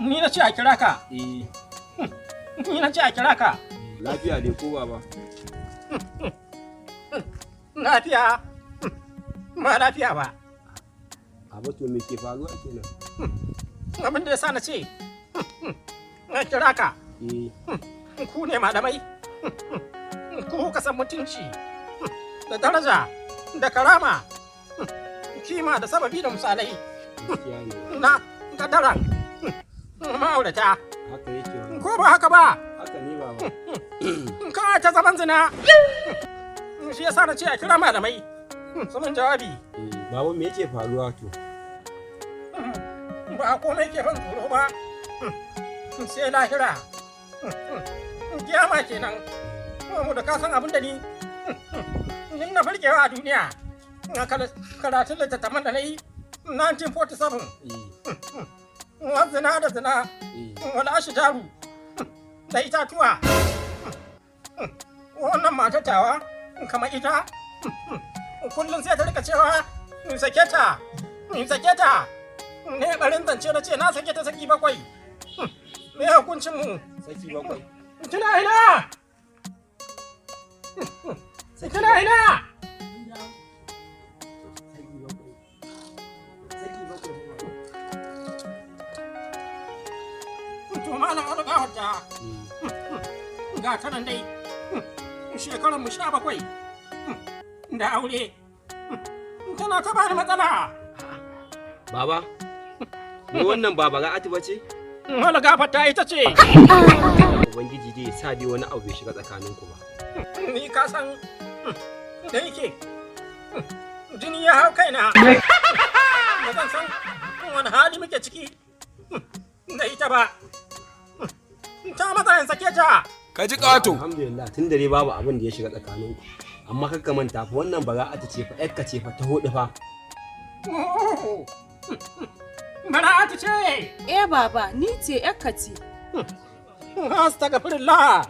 Ni na ce a kira ka. Eh. Ni na ce a kira ka. Lafiya dai ko baba? Lafiya. Ba lafiya ba. Baba to me ke faruwa kenan? Abin da ya sa na ce na kira ka. Eh. Ku ne malamai. Ku ka san mutunci da daraja da karama, kima da sababi da misalai Gaskiya ne. na kadaran ma'aurata. Haka yake wannan. Ko ba haka ba? Haka ne baba. Ka ta zaman zina. Shi yasa na ce a kira malamai su min jawabi. Baba me yake faruwa to? Ba komai ke ban tsoro ba. Sai lahira. Kiyama kenan. Mu da ka san abin da ni na farkewa a duniya. Na karatun littattafan da na yi 1947. Zina da zina. Wala ashijaru. Da itatuwa. Wannan matatawa kamar ita. Kullum sai ta rika cewa in sake ta. In sake ta. Ne barin zance na ce na sake ta saki 7. Me hukuncin mu? Saki 7. Kina ina? Kina ina? To malam an ga hujja. Ga ta nan dai. Shekaran mu 17. Da aure. Tana ta bani matsala. Baba. Ni wannan baba Ra'atu bace? Wala gafarta ita ce. Ubangiji dai sa dai wani abu bai shiga tsakaninku ba. Ni ka san da yake jini ya hau kaina. Ba zan san wani hali muke ciki da ita ba. Ta matsa in sake ta. Ka ji ƙato. Alhamdulillah tun da dai babu abin da ya shiga tsakaninku. Amma kakka manta fa wannan Bara'atu ce fa ƴarka ce fa ta hudu fa. Bara'atu ce. Eh baba, ni ce ƴarka ce. Astagfirullah.